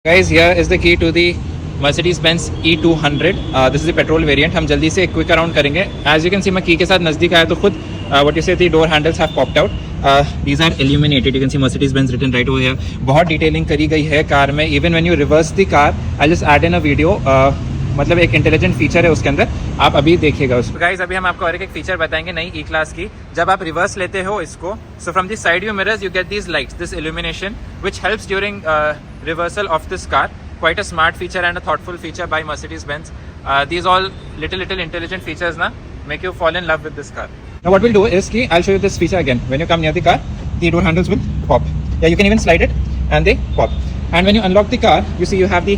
Guys, here is the key to the Mercedes-Benz E200. This is the petrol variant. हम जल्दी से quick around करेंगे. As you can see, मैं की के साथ नज़दीक आया तो खुद what you say the door handles have popped out. These are illuminated. You can see Mercedes-Benz written right over here. बहुत डिटेलिंग करी गई है कार में. Even when you reverse the car, I'll just add in a video. मतलब एक intelligent feature है उसके अंदर, आप अभी देखिएगा उसको. गाइस, अभी हम आपको और एक फीचर बताएंगे नई ई क्लास की. जब आप रिवर्स लेते हो इसको, so from the side view mirrors you get these lights, this illumination which helps during reversal of this car. Quite a smart feature and a thoughtful feature by Mercedes-Benz. These all little intelligent features na make you fall in love with this car. Now what we'll do is ki I'll show you this feature again. When you come near the car, the door handles will pop. Yeah, you can even slide it and they pop. And when you unlock the car, you see you have the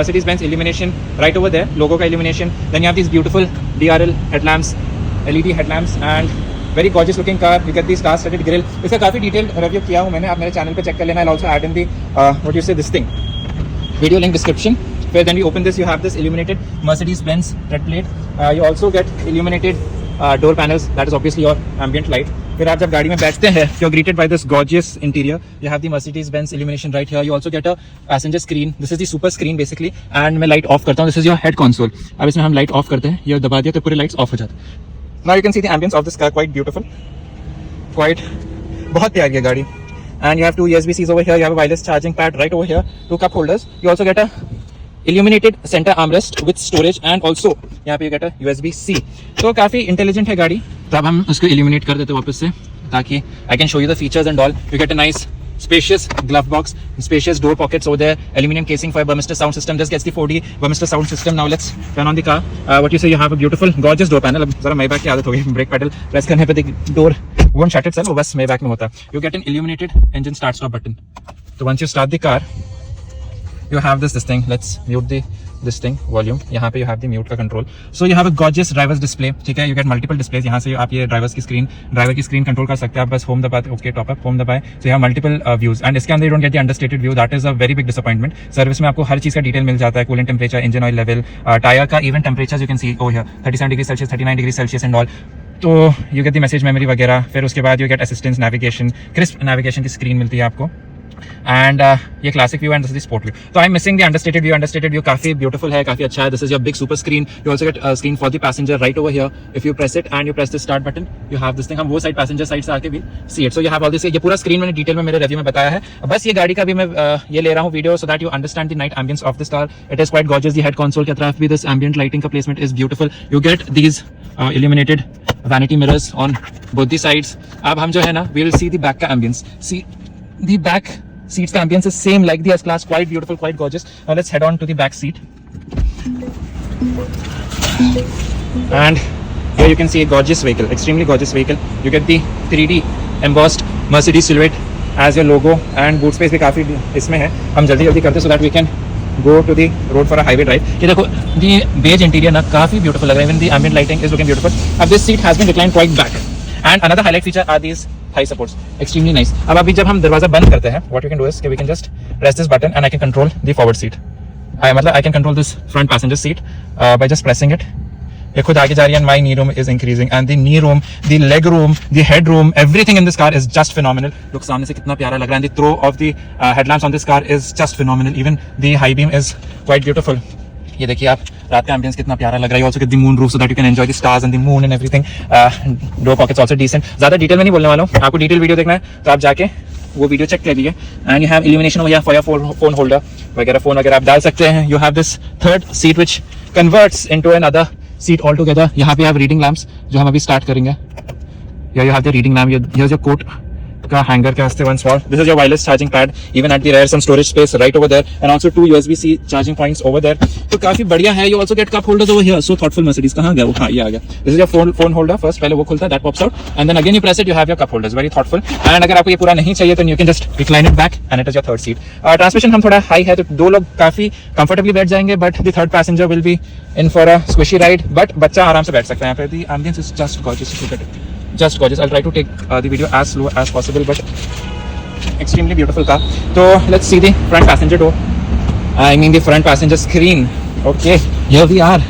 Mercedes-Benz illumination right over there, logo ka illumination. Then you have these beautiful DRL headlamps, LED headlamps, and very gorgeous looking car. You get the star studded grill. इसका काफी detailed review किया हूँ मैंने, आप मेरे channel पे check कर लेना. I'll also add in the what you say this thing video link description. Where then we open this, you have this illuminated Mercedes-Benz tread plate. You also get illuminated door panels. That is obviously your ambient light. फिर आप जब गाड़ी में बैठते हैं, you're greeted by this gorgeous interior. You have the Mercedes-Benz illumination right here. You also get a passenger screen. This is the super screen basically. And मैं light off करता हूँ. This is your head console. अब इसमें हम light off करते हैं, ये दबा दिया तो पूरे lights off हो जाते हैं. Now you can see the ambience of this car, quite beautiful, quite बहुत प्यारी है गाड़ी. And you have two USB-Cs over here. You have a wireless charging pad right over here. Two cup holders. You also get a illuminated center armrest with storage and also यहाँ पे you get a USB-C. तो काफी intelligent है गाड़ी. तो अब हम उसको illuminate कर देते हैं वापस से, ताकि I can show you the features and all. You get a nice spacious glove box, spacious door pockets over there, aluminum casing for a Burmester sound system. Just gets the 4D Burmester sound system. Now let's turn on the car. What you say, you have a beautiful gorgeous door panel. अब जरा Maybach की आदत हो गई, brake pedal press करने पे the door won't shut itself. वो बस Maybach में होता है. You get an illuminated engine start stop button. So once you start the car, you have this thing. Let's mute this thing volume. यहाँ पे you have the mute का control. So you have a gorgeous driver's display. ठीक है, you get multiple displays. यहाँ से आप ये driver की स्क्रीन कंट्रोल कर सकते हैं. आप बस होम दबाते, ओके टॉप अप होम दबाए. So you have multiple views. And इसके अंदर you don't get the understated view. That is a very big disappointment. Service में आपको हर चीज का डिटेल मिल जाता है. Coolant temperature, engine oil level, tyre का even temperature you can see over here. 37 degree Celsius, 39 degree Celsius and all. तो you get the message memory वगैरह. फिर उसके बाद you get assistance, navigation, crisp navigation की स्क्रीन मिलती है आपको. एंड ये classic view and this is sport view. तो I am missing the understated view. काफी ब्यूटीफुल है, काफी अच्छा है. This is your big super screen. You also get screen for the passenger right over here. If you press it and you press the start button, you have this thing. हम वो side passenger side से आके भी see it. So you have all this. ये पूरा screen मैंने detail में मेरे रिव्यू में बताया है. बस ये गाड़ी का भी मैं ये ले रहा हूँ video so that you understand the night ambience of this car. It is quite gorgeous. The head console की तरफ भी दिस एम्बियंट लाइटिंग का placement is beautiful. You get these illuminated vanity mirrors on both the sides. अब हम जो है ना, we will see the back का ambience. See the back seats का ambience is same like the S class, quite beautiful, quite gorgeous. Now let's head on to the back seat. And here you can see a gorgeous vehicle, extremely gorgeous vehicle. You get the 3D embossed Mercedes silhouette as your logo, and boot space भी काफी इसमें है. हम जल्दी करते हैं so that we can go to the road for a highway drive. ये देखो, the beige interior ना काफी beautiful लग रहा है. Even the ambient lighting is looking beautiful. अब this seat has been reclined quite back. And another highlight feature are these thigh supports. Extremely nice. अब अभी जब हम दरवाजा बंद करते हैं, what you can do is we can just press this button and I can control the forward seat. I can control this front passenger seat by just pressing it. ये खुद आगे जा रही है. My knee room is increasing and the knee room, the leg room, the head room, everything in this car is just phenomenal. Look सामने से कितना प्यारा लग रहा है. And the throw of the headlamps on this car is just phenomenal. Even the high beam is quite beautiful. ये देखिए आप, रात का एम्बियंस कितना प्यारा लग रहा है. You also get the moon roof so that you can enjoy the stars and the moon and everything. Door pockets also decent. ज़्यादा डिटेल में नहीं बोलने वाला हूँ. आपको डिटेल वीडियो देखना है तो आप जाके वो वीडियो चेक कर लीजिए. And you have illumination over here for your phone holder वगैरह, फोन वगैरह आप डाल सकते हैं. You have this third seat which converts into another seat altogether. यहाँ पे आप रीडिंग लैम्प्स जो हम अभी स्टार्ट करेंगे. Yeah, you have the reading lamp. Here's your coat का हैंगर के वास्ते one small. This is your wireless charging pad. Even at the rear some storage space right over there and also two USB-C charging points over there. तो काफी बढ़िया है. You also get cup holders over here. So thoughtful Mercedes. कहाँ गया वो? हाँ, ये आ गया. This is your phone holder first. पहले वो खुलता है, that pops out and then again you press it, you have your cup holders. Very thoughtful. And अगर आपको ये पूरा नहीं चाहिए तो you can just recline it back and it is your third seat. Transmission हम थोड़ा हाई है तो दो लोग काफी comfortably बैठ जाएंगे, but the third passenger will be in for a squishy ride. But बच्चा आराम से बैठ सकता है यहाँ पे. The ambience is just gorgeous. Look at it. Just gorgeous. I'll try to take the video as slow as possible, but extremely beautiful car. So let's see the front passenger door. I mean the front passenger screen. Okay, here we are.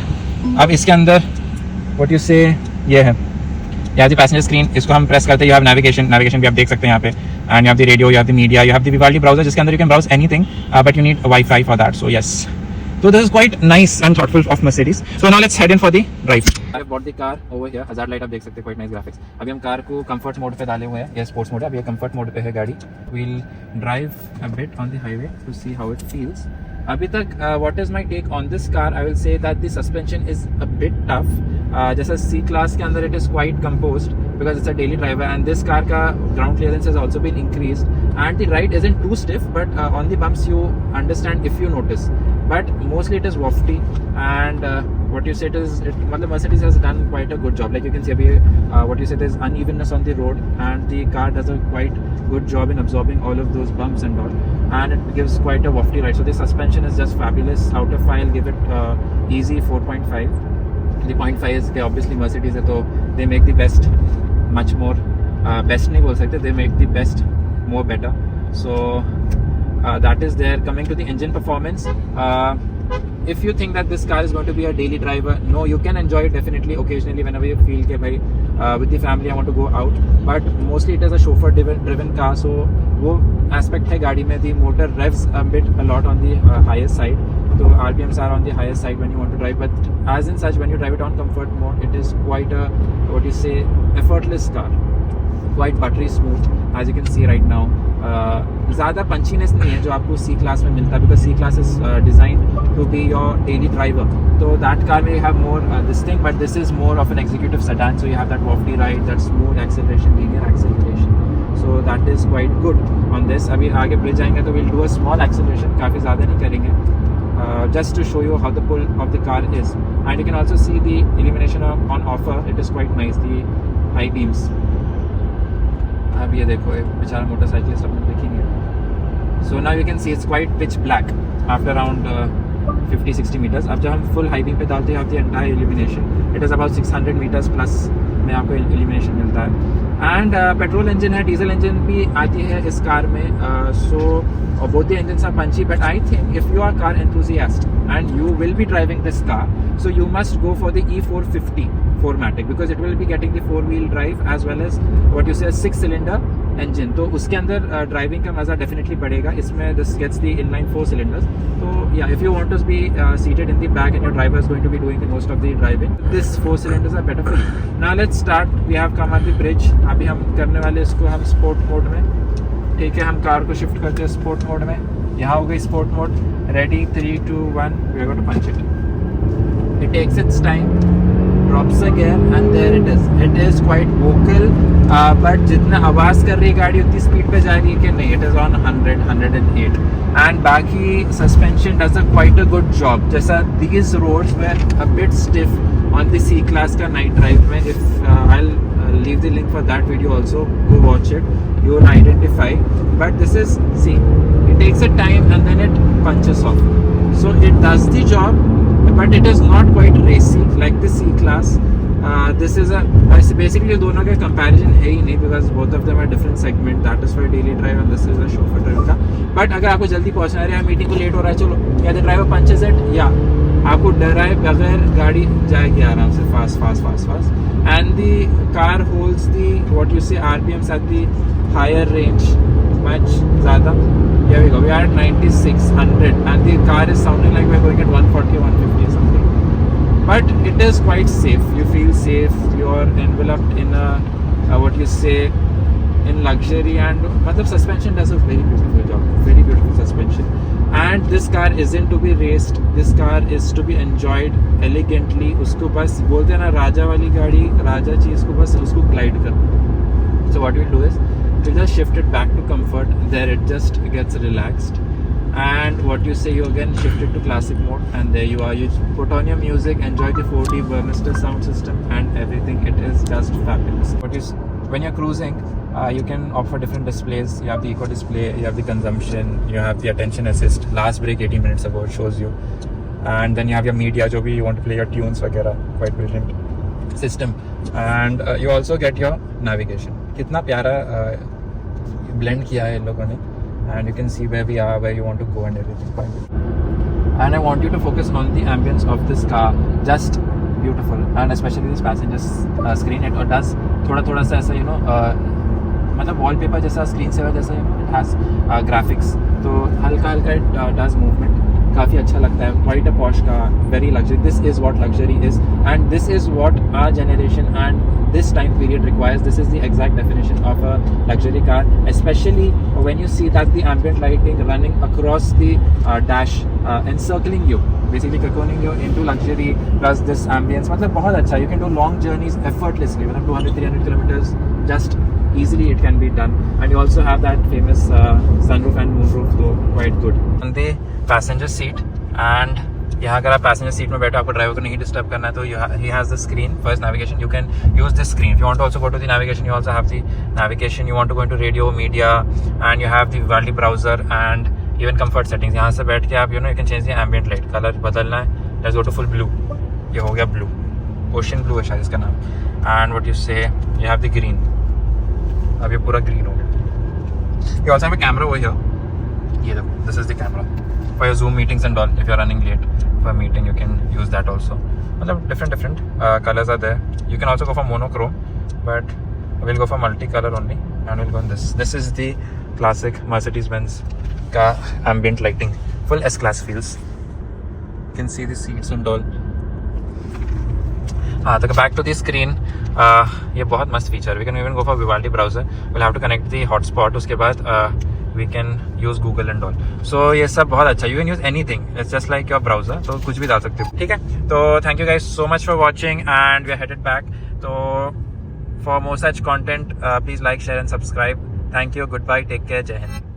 अब इसके अंदर what you say ये है. यहाँ दी passenger screen. इसको हम press करते हैं. You have navigation भी आप देख सकते हैं यहाँ पे. and you have the radio, you have the media, you have the Vivaldi browser जिसके अंदर you can browse anything, but you need Wi-Fi for that. So yes. So this is quite nice and thoughtful of Mercedes. So now let's head in for the drive. I bought the car over here. Hazard light आप देख सकते हैं, quite nice graphics. अभी हम car को comfort mode पे डाले हुए हैं, या sports mode है, अभी ये comfort mode पे है गाड़ी. We'll drive a bit on the highway to see how it feels. अभी तक what is my take on this car? I will say that the suspension is a bit tough. जैसा C class के अंदर it is quite composed because it's a daily driver, and this car का ground clearance has also been increased, and the ride isn't too stiff, but on the bumps you understand if you notice. But mostly it is wafty, and what you said is, Mercedes has done quite a good job. Like you can see, what you said, there's unevenness on the road, and the car does a quite good job in absorbing all of those bumps and all, and it gives quite a wafty ride. So the suspension is just fabulous. Out of 5, I'll give it easy 4.5. The 0.5 is obviously Mercedes है, तो they make the best much more best नहीं बोल सकते, they make the best more better. So that is there. Coming to the engine performance, if you think that this car is going to be a daily driver, no, you can enjoy it definitely occasionally whenever you feel कि भाई with the family I want to go out, but mostly it is a chauffeur driven car, so वो aspect है गाड़ी में. The motor revs a lot on the higher side, so RPMs are on the higher side when you want to drive, but as in such when you drive it on comfort mode, it is quite a, what you say, effortless car, quite buttery smooth as you can see right now. ज़्यादा पंचीनेस नहीं है जो आपको C class में मिलता है, because C class is designed to be your daily driver. So that car may have more this thing, but this is more of an executive sedan, so you have that wafty ride, that smooth acceleration, linear acceleration. So that is quite good on this. अभी आगे bridge आएंगे तो we'll do a small acceleration, काफ़ी ज़्यादा नहीं करेंगे, just to show you how the pull of the car is. And you can also see the illumination on offer. It is quite nice, the high beams. अब ये देखो, एक बेचारा motorcyclist अपने देखेंगे. So now you can see it's quite pitch black after around 50-60 meters. अब जब हम full high beam पे डालते हैं, आपकी entire illumination, it is about 600 meters plus में आपको illumination मिलता है. And पेट्रोल इंजन है, डीजल इंजन भी आती है इस कार में. So both the engines are punchy, but I think if you are car enthusiast and you will be driving this car, so you must go for the E450 4MATIC, because it will be getting the 4-wheel drive as well as what you say 6-cylinder engine. तो उसके अंदर driving का मज़ा definitely बढ़ेगा. इसमें this gets the inline 4 cylinders. So yeah, if you want to be seated in the back and your driver is going to be doing the most of the driving, this 4 cylinders are better for you. Now let's start. We have come at the bridge. अभी हम करने वाले इसको हम sport mode में. ठीक है, हम कार को शिफ्ट करते हैं स्पोर्ट मोड में. यहाँ हो गई sport mode. Ready, 3, 2, 1, we are going to punch it. It takes its time, drops a gear, and there it is. It is quite vocal, but जितना आवाज़ कर रही है गाड़ी उतनी स्पीड पे जा रही है कि नहीं. It is on 100, 108, and बाकी suspension does a quite a good job. जैसा these roads were a bit stiff on the C class का night drive में. If I'll leave the link for that video also, go watch it, you will identify. But this is, see, it takes a time and then it punches off, so it does the job, but it is not quite racy like the C class. This is a basically दोनों का comparison है ही नहीं, because both of them are different segment. That is for daily drive and this is a chauffeur drive का. But अगर आपको जल्दी पहुंचना है, मीटिंग को लेट हो रहा है, चलो, या the driver punches it, या आपको डराए बगैर गाड़ी जाएगी आराम से fast. And the car holds the, what you say, RPMs at the higher range much ज़्यादा. Here we go, we are at 9600 and the car is sounding like we're going at 140 or 150 or something. But it is quite safe. You feel safe. You're enveloped in a what you say, in luxury, and matlab suspension does a very beautiful job. Very beautiful suspension. And this car isn't to be raced. This car is to be enjoyed elegantly. उसको बस बोलते हैं ना राजा वाली गाड़ी, राजा चीज़ को बस उसको glide कर. So what we'll do is we'll just shift it back to comfort. There it just gets relaxed. And what you say, you again shift it to classic mode, and there you are. You put on your music, enjoy the 4D Burmester sound system and everything. It is just fabulous. When you're cruising, you can opt for different displays. You have the eco display, you have the consumption, you have the attention assist. Last break 18 minutes ago it shows you. And then you have your media, जो भी you want to play your tunes वगैरह. Quite brilliant system. And you also get your navigation. कितना प्यारा blend किया है इन लोगों ने. And you can see where we are, where you want to go and everything. And I want you to focus on the ambience of this car. Just beautiful, and especially this passenger screen. It does थोड़ा सा ऐसा मतलब wallpaper जैसा, screen saver जैसा, it has graphics, तो हल्का हल्का it does movement, काफ़ी अच्छा लगता है. Quite a posh car, very luxury. This is what luxury is, and this is what our generation and this time period requires. This is the exact definition of a luxury car, especially when you see that the ambient lighting running across the dash, encircling you, basically cocooning you into luxury, plus this ambience. मतलब बहुत अच्छा. You can do long journeys effortlessly, मतलब 200-300 kilometers just easily it can be done. And you also have that famous sunroof and moonroof, so quite good. On the passenger seat, and यहाँ अगर आप passenger seat में बैठे, आपको driver को नहीं disturb करना है, तो he has the screen first navigation. You can use this screen. You want to also go to the navigation, you also have the navigation. You want to go into radio, media, and you have the world browser and even comfort settings. यहाँ से बैठ के आप you can change the ambient light colour, बदलना है, let's go to full blue. ये हो गया ब्लू, ओशन ब्लू है शायद इसका नाम. एंड व्हाट यू से, यू हैव द ग्रीन. अब ये पूरा ग्रीन हो गया. You also have a camera over here. ये देखो, this is the camera for your Zoom meetings and all. If you are running late for a meeting, you can use that also. मतलब different colors are there. You can also go for monochrome, but we'll go for multicolor only, and we'll go on this. This is the classic Mercedes-Benz का ambient lighting, full S-class feels. You can see the seats and all. हाँ, तो back to the screen. ये बहुत मस्त feature. We can even go for Vivaldi browser. We'll have to connect the hotspot. उसके बाद we can use Google and all. So ये सब बहुत अच्छा. You can use anything. It's just like your browser. तो कुछ भी डाल सकते हो. ठीक है. तो thank you guys so much for watching, and we are headed back. तो for more such content, please like, share and subscribe. Thank you. Goodbye. Take care. Jai Hind.